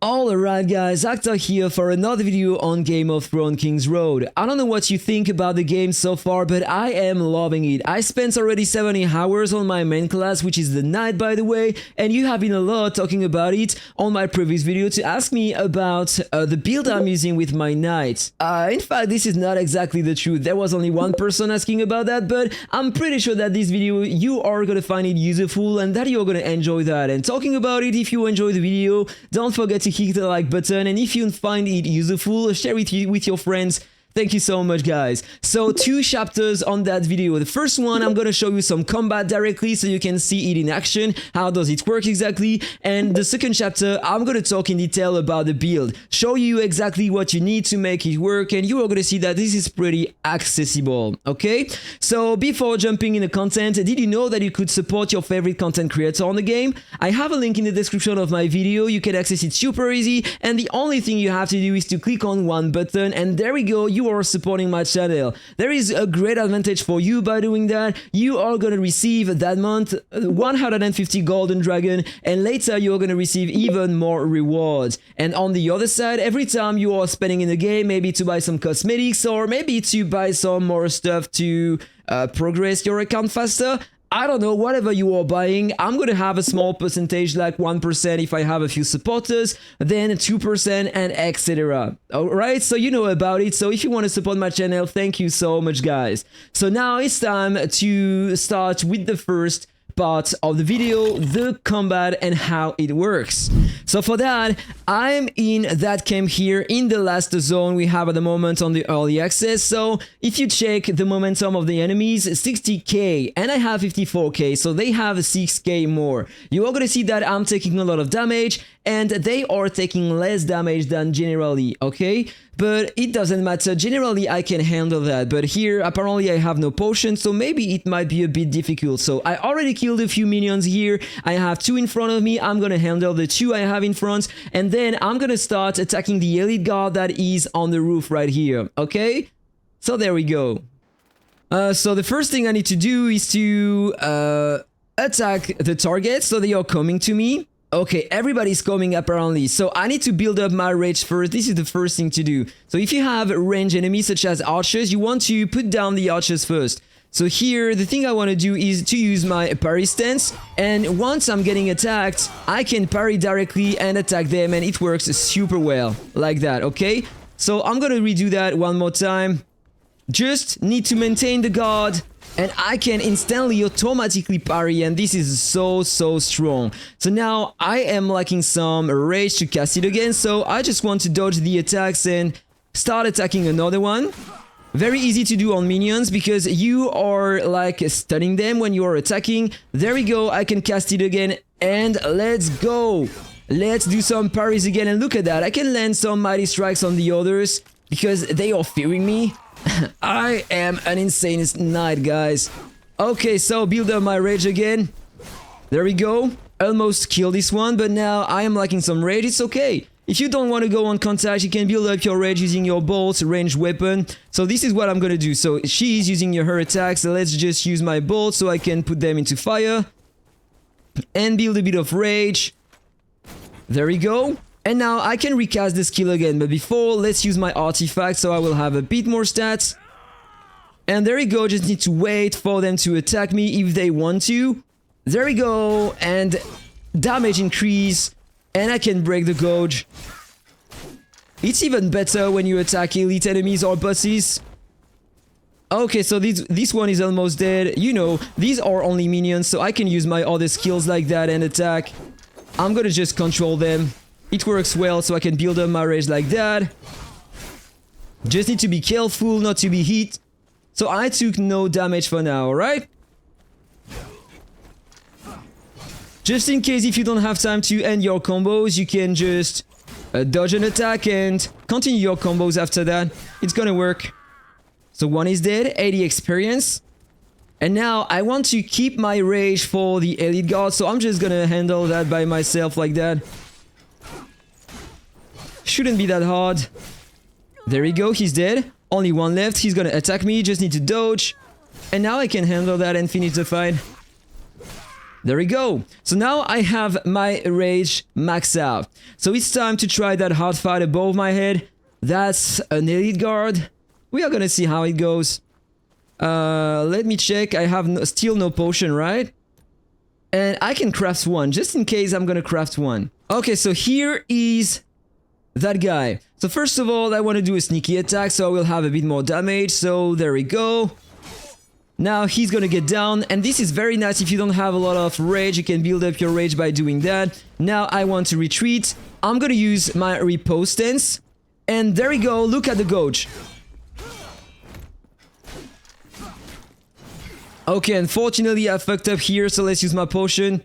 Alright guys, Actor here for another video on Game of Thrones Kingsroad. I don't know what you think about the game so far, but I am loving it. I spent already 70 hours on my main class, which is the knight by the way, and you have been a lot talking about it on my previous video to ask me about the build I'm using with my knight. In fact, this is not exactly the truth. There was only one person asking about that, but I'm pretty sure that this video you are gonna find it useful and that you're gonna enjoy that. And talking about it, if you enjoy the video, don't forget to hit the like button, and if you find it useful, share it with your friends. Thank you so much guys. So 2 chapters on that video. The first one, I'm gonna show you some combat directly so you can see it in action. How does it work exactly? And the second chapter, I'm gonna talk in detail about the build. Show you exactly what you need to make it work, and you are gonna see that this is pretty accessible, okay? So before jumping in the content, did you know that you could support your favorite content creator on the game? I have a link in the description of my video. You can access it super easy, and the only thing you have to do is to click on one button, and there we go. You are supporting my channel. There is a great advantage for you by doing that. You are gonna receive that month 150 golden dragon, and later you are gonna receive even more rewards. And on the other side, every time you are spending in the game, maybe to buy some cosmetics or maybe to buy some more stuff to progress your account faster, I don't know, whatever you are buying, I'm gonna have a small percentage, like 1% if I have a few supporters, then 2% and etc. Alright, so you know about it. So if you want to support my channel, thank you so much guys. So now it's time to start with the first part of the video, the combat and how it works. So for that, I'm in that camp here in the last zone we have at the moment on the early access. So if you check the momentum of the enemies, 60k, and I have 54k, so they have 6k more. You are gonna see that I'm taking a lot of damage and they are taking less damage than generally, okay? But it doesn't matter, generally I can handle that, but here apparently I have no potion, so maybe it might be a bit difficult. So I already killed a few minions here, I have 2 in front of me, I'm gonna handle the 2 I have in front, and then I'm gonna start attacking the elite guard that is on the roof right here, okay? So there we go. So the first thing I need to do is to attack the target, so they are coming to me. Okay, everybody's coming apparently, so I need to build up my rage first. This is the first thing to do. So if you have range enemies such as archers, you want to put down the archers first. So here, the thing I want to do is to use my parry stance, and once I'm getting attacked, I can parry directly and attack them, and it works super well, like that, okay? So I'm gonna redo that one more time. Just need to maintain the guard, and I can instantly automatically parry, and this is so strong. So now I am lacking some rage to cast it again, so I just want to dodge the attacks and start attacking another one. Very easy to do on minions because you are like stunning them when you are attacking. There we go, I can cast it again, and let's go. Let's do some parries again, and look at that, I can land some mighty strikes on the others because they are fearing me. I am an insane knight, guys. Okay, so build up my rage again. There we go. Almost killed this one, but now I am lacking some rage. It's okay. If you don't want to go on contact, you can build up your rage using your bolts, ranged weapon. So this is what I'm gonna do. So she's using her attacks. So let's just use my bolts so I can put them into fire. And build a bit of rage. There we go. And now I can recast the skill again, but before, let's use my artifact so I will have a bit more stats. And there we go, just need to wait for them to attack me if they want to. There we go, and damage increase, and I can break the gauge. It's even better when you attack elite enemies or bosses. Okay, so this one is almost dead. You know, these are only minions, so I can use my other skills like that and attack. I'm gonna just control them. It works well, so I can build up my rage like that. Just need to be careful not to be hit. So I took no damage for now, alright? Just in case if you don't have time to end your combos, you can just dodge an attack and continue your combos after that. It's gonna work. So one is dead, 80 experience. And now I want to keep my rage for the elite guard, so I'm just gonna handle that by myself like that. Shouldn't be that hard. There we go, he's dead. Only one left, he's gonna attack me, just need to dodge. And now I can handle that and finish the fight. There we go. So now I have my rage maxed out. So it's time to try that hard fight above my head. That's an elite guard. We are gonna see how it goes. Let me check. I have still no potion, right? And I can craft one, just in case I'm gonna craft one. Okay, so here is that guy. So first of all, I want to do a sneaky attack, so I will have a bit more damage. So there we go. Now he's gonna get down, and this is very nice if you don't have a lot of rage. You can build up your rage by doing that. Now I want to retreat. I'm gonna use my repose stance. And there we go, look at the gauge. Okay, unfortunately I fucked up here, so let's use my potion.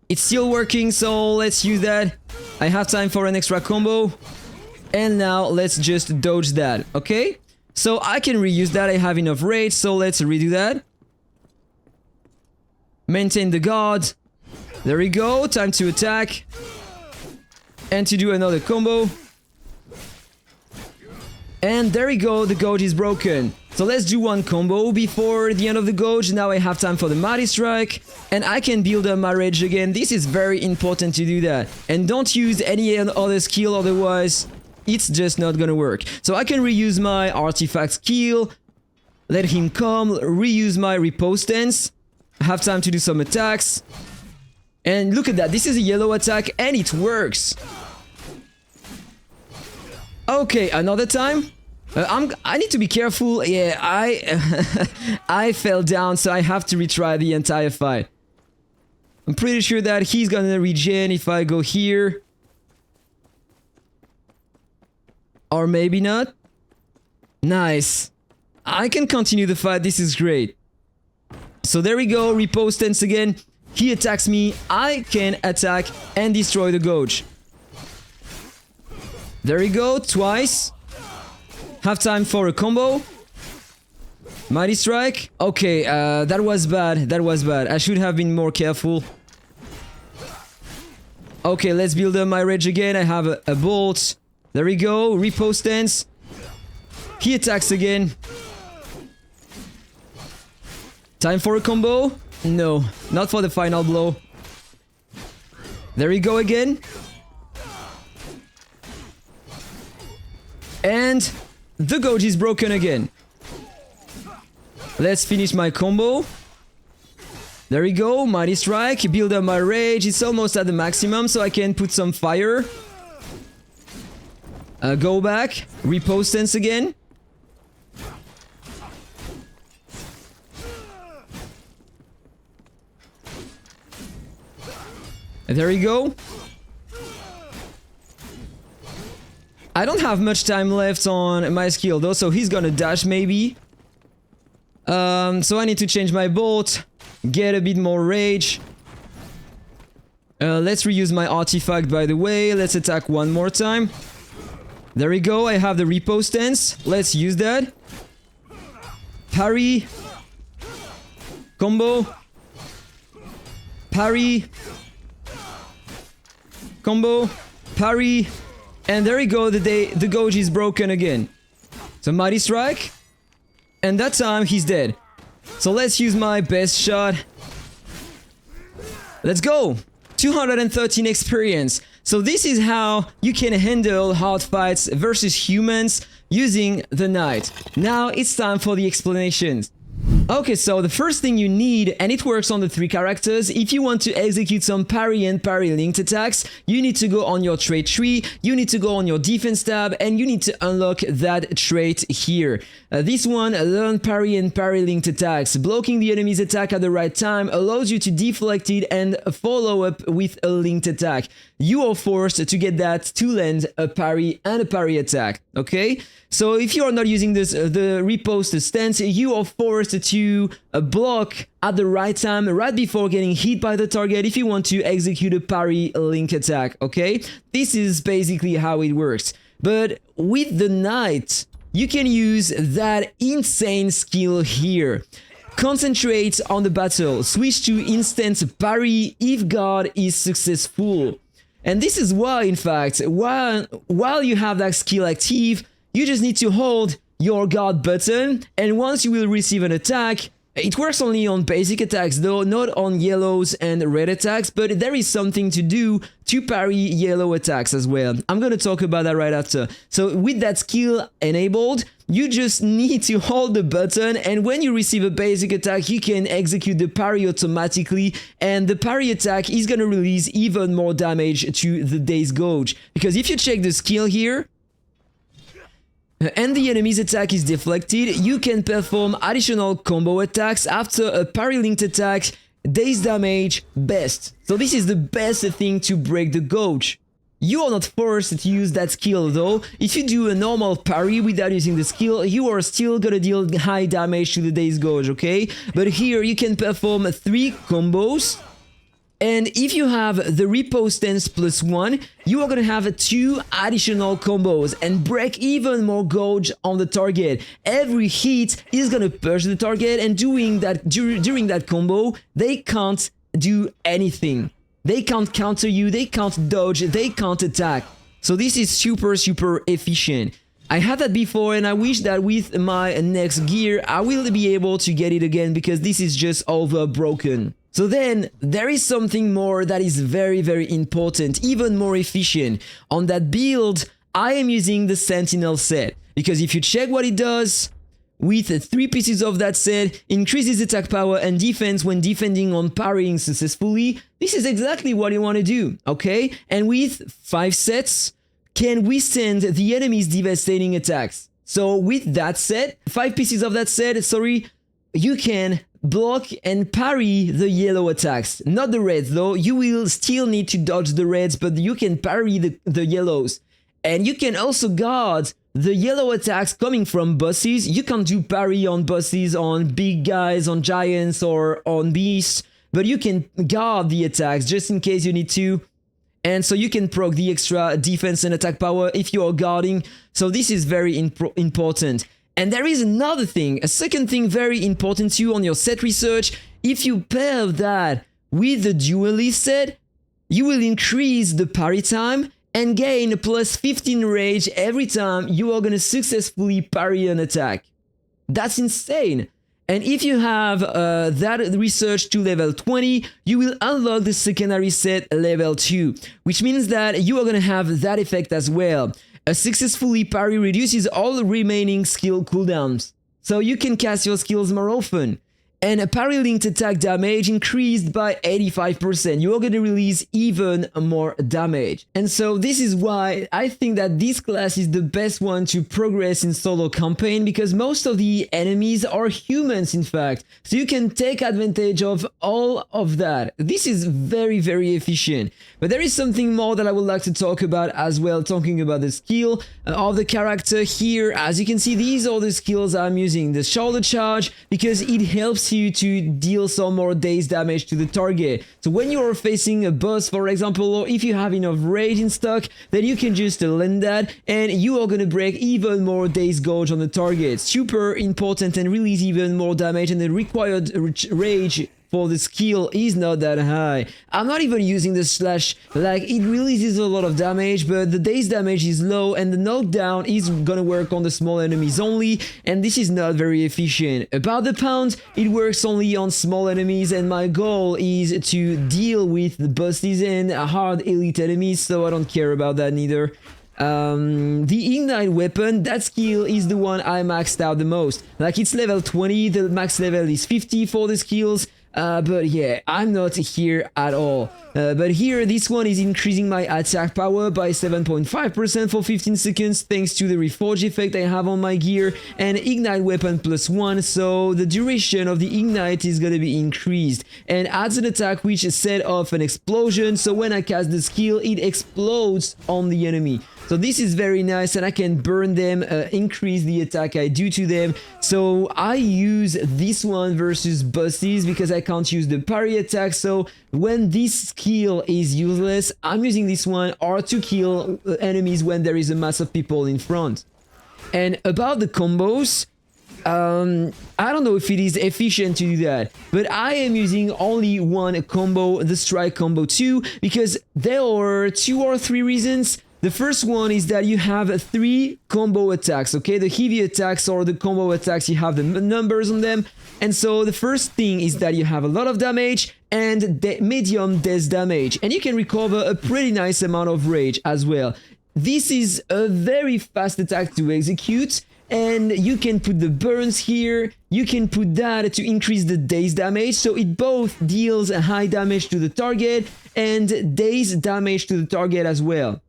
It's still working, so let's use that. I have time for an extra combo. And now let's just dodge that, okay? So I can reuse that, I have enough rage, so let's redo that. Maintain the guard. There we go, time to attack. And to do another combo. And there we go, the gauge is broken. So let's do one combo before the end of the gauge. Now I have time for the Mighty Strike. And I can build up my rage again. This is very important to do that. And don't use any other skill, otherwise it's just not gonna work. So I can reuse my artifact skill. Let him come, reuse my repose stance. I have time to do some attacks. And look at that, this is a yellow attack and it works. Okay, another time. I need to be careful. Yeah, I fell down, so I have to retry the entire fight. I'm pretty sure that he's gonna regen if I go here. Or maybe not. Nice. I can continue the fight. This is great. So there we go. Repose stance again. He attacks me. I can attack and destroy the gauge. There we go, twice. Have time for a combo. Mighty Strike. Okay, that was bad. That was bad. I should have been more careful. Okay, let's build up my rage again. I have a bolt. There we go. Repose stance. He attacks again. Time for a combo. No, not for the final blow. There we go again. And the gauge is broken again. Let's finish my combo. There we go, Mighty Strike, build up my rage. It's almost at the maximum, so I can put some fire. Go back, repose stance again. There we go. I don't have much time left on my skill though, so he's gonna dash maybe. So I need to change my bolt, get a bit more rage. Let's reuse my artifact by the way. Let's attack one more time. There we go, I have the repose stance. Let's use that. Parry. Combo. Parry. Combo. Parry. And there we go, the gauge is broken again. So Mighty Strike. And that time he's dead. So let's use my best shot. Let's go! 213 experience. So this is how you can handle hard fights versus humans using the knight. Now it's time for the explanations. Okay, so the first thing you need, and it works on the 3 characters, if you want to execute some parry and parry linked attacks, you need to go on your trait tree, you need to go on your defense tab, and you need to unlock that trait here. This one, learn parry and parry linked attacks. Blocking the enemy's attack at the right time allows you to deflect it and follow up with a linked attack. You are forced to get that to land a parry and a parry attack, okay? So if you are not using this, the repose stance, you are forced to block at the right time, right before getting hit by the target if you want to execute a parry link attack, okay? This is basically how it works. But with the knight, you can use that insane skill here. Concentrate on the battle, switch to instant parry if guard is successful. And this is why, in fact, while you have that skill active, you just need to hold your guard button, and once you will receive an attack, It works only on basic attacks though, not on yellows and red attacks, but there is something to do to parry yellow attacks as well. I'm gonna talk about that right after. So with that skill enabled, you just need to hold the button, and when you receive a basic attack, you can execute the parry automatically, and the parry attack is gonna release even more damage to the Days Gauge. Because if you check the skill here, and the enemy's attack is deflected, you can perform additional combo attacks after a parry-linked attack, Days damage, best. So this is the best thing to break the gauge. You are not forced to use that skill though. If you do a normal parry without using the skill, you are still gonna deal high damage to the Days Gauge, okay? But here you can perform 3 combos. And if you have the repo stance +1, you are gonna have 2 additional combos and break even more gauge on the target. Every hit is gonna push the target, and during that combo, they can't do anything. They can't counter you, they can't dodge, they can't attack. So this is super efficient. I had that before, and I wish that with my next gear, I will be able to get it again, because this is just over broken. So then, there is something more that is very important, even more efficient. On that build, I am using the Sentinel set, because if you check what it does, with 3 pieces of that set, increases attack power and defense when defending on parrying successfully. This is exactly what you want to do, okay? And with 5 sets, can withstand the enemy's devastating attacks. So with that set, 5 pieces of that set, sorry, you can block and parry the yellow attacks. Not the reds though, you will still need to dodge the reds, but you can parry the yellows. And you can also guard the yellow attacks coming from bosses. You can't do parry on bosses, on big guys, on giants, or on beasts, but you can guard the attacks just in case you need to. And so you can proc the extra defense and attack power if you are guarding. So this is very important. And there is another thing, a second thing very important too on your set research. If you pair that with the duelist set, you will increase the parry time and gain a +15 rage every time you are gonna successfully parry an attack. That's insane. And if you have that research to level 20, you will unlock the secondary set level 2, which means that you are gonna have that effect as well. A successfully parry reduces all the remaining skill cooldowns, so you can cast your skills more often. And a parry-linked attack damage increased by 85%. You are going to release even more damage. And so this is why I think that this class is the best one to progress in solo campaign, because most of the enemies are humans in fact. So you can take advantage of all of that. This is very efficient. But there is something more that I would like to talk about as well, talking about the skill of the character here. As you can see, these are the skills I'm using. The shoulder charge, because it helps you to deal some more days damage to the target. So when you are facing a boss, for example, or if you have enough rage in stock, then you can just land that and you are gonna break even more days gauge on the target. Super important and release even more damage, and the required rage for the skill is not that high. I'm not even using the slash, like it releases a lot of damage, but the days damage is low and the knockdown is gonna work on the small enemies only, and this is not very efficient. About the pound, it works only on small enemies, and my goal is to deal with the bosses and hard elite enemies, so I don't care about that neither. The ignite weapon, that skill is the one I maxed out the most. Like it's level 20, the max level is 50 for the skills. But yeah, I'm not here at all. But here, this one is increasing my attack power by 7.5% for 15 seconds, thanks to the reforge effect I have on my gear, and ignite weapon +1, so the duration of the ignite is gonna be increased, and adds an attack which set off an explosion, so when I cast the skill, it explodes on the enemy. So this is very nice, and I can burn them, increase the attack I do to them. So I use this one versus bosses because I can't use the parry attack. So when this skill is useless, I'm using this one, or to kill enemies when there is a mass of people in front. And about the combos, I don't know if it is efficient to do that, but I am using only one combo, the strike combo 2, because there are 2 or 3 reasons. The first one is that you have 3 combo attacks, okay? The heavy attacks or the combo attacks, you have the numbers on them. And so the first thing is that you have a lot of damage and medium death damage. And you can recover a pretty nice amount of rage as well. This is a very fast attack to execute. And you can put the burns here, you can put that to increase the daze damage, so it both deals a high damage to the target and daze damage to the target as well.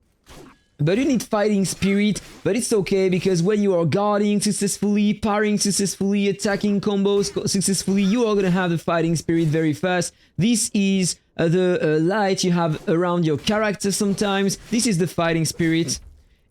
But you need fighting spirit, but it's okay because when you are guarding successfully, parrying successfully, attacking combos successfully, you are gonna have the fighting spirit very fast. This is the light you have around your character sometimes. This is the fighting spirit.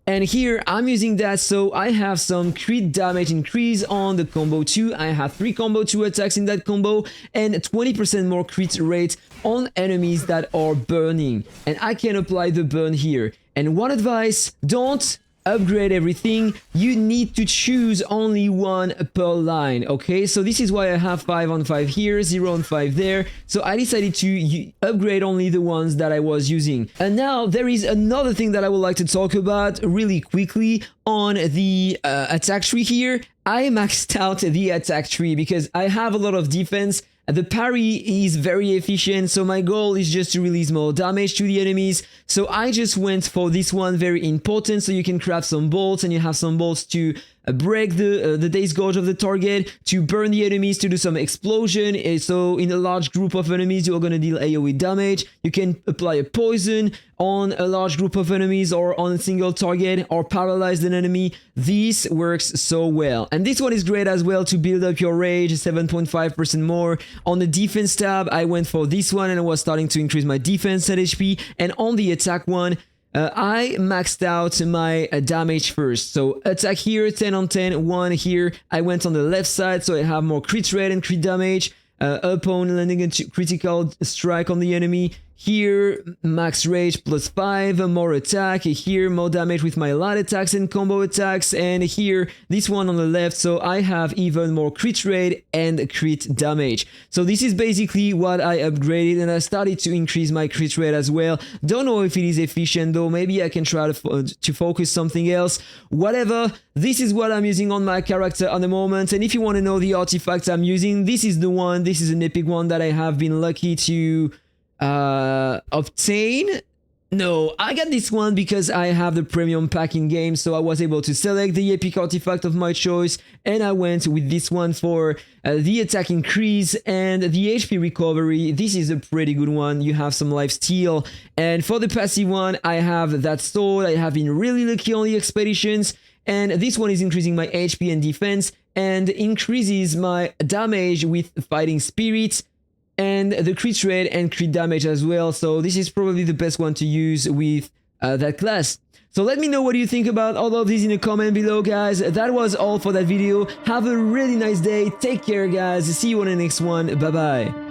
And here I'm using that, so I have some crit damage increase on the combo 2. I have 3 combo 2 attacks in that combo and 20% more crit rate on enemies that are burning. And I can apply the burn here. And one advice, don't upgrade everything. You need to choose only one per line, okay? So this is why I have 5 on 5 here, 0 on 5 there. So I decided to upgrade only the ones that I was using. And now there is another thing that I would like to talk about really quickly on the attack tree here. I maxed out the attack tree because I have a lot of defense. The parry is very efficient, so my goal is just to release more damage to the enemies. So I just went for this one, very important, so you can craft some bolts and you have some bolts to break the daze gauge of the target, to burn the enemies, to do some explosion. So in a large group of enemies, you're gonna deal AoE damage. You can apply a poison on a large group of enemies or on a single target or paralyze an enemy. This works so well. And this one is great as well to build up your rage, 7.5% more. On the defense tab, I went for this one and I was starting to increase my defense at HP. And on the attack one, I maxed out my damage first. So attack here, 10 on 10, 1 here. I went on the left side, so I have more crit rate and crit damage. Upon landing a critical strike on the enemy. Here, max rage plus 5, more attack. Here, more damage with my light attacks and combo attacks. And here, this one on the left, so I have even more crit rate and crit damage. So this is basically what I upgraded, and I started to increase my crit rate as well. Don't know if it is efficient though, maybe I can try to focus something else. Whatever, this is what I'm using on my character at the moment. And if you want to know the artifacts I'm using, this is the one. This is an epic one that I have been lucky to obtain. No, I got this one because I have the premium pack in game, so I was able to select the epic artifact of my choice, and I went with this one for the attack increase and the HP recovery. This is a pretty good one. You have some life steal, and for the passive one, I have that sword. I have been really lucky on the expeditions, and this one is increasing my HP and defense and increases my damage with fighting spirits and the crit rate and crit damage as well. So this is probably the best one to use with that class. So let me know what you think about all of these in the comment below, guys. That was all for that video. Have a really nice day. Take care, guys. See you on the next one. Bye bye.